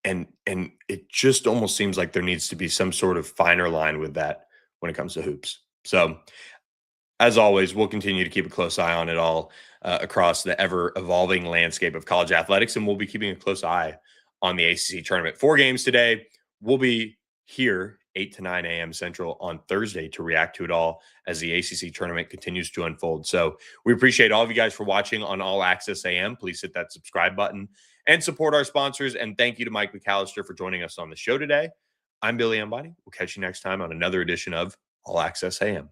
And it just almost seems like there needs to be some sort of finer line with that when it comes to hoops. So as always, we'll continue to keep a close eye on it all across the ever-evolving landscape of college athletics, and we'll be keeping a close eye on the ACC tournament. 4 games today. We'll be here 8 to 9 a.m. Central on Thursday to react to it all as the ACC tournament continues to unfold. So we appreciate all of you guys for watching on All Access AM. Please hit that subscribe button and support our sponsors. And thank you to Mike McAllister for joining us on the show today. I'm Billy Embody. We'll catch you next time on another edition of All Access AM.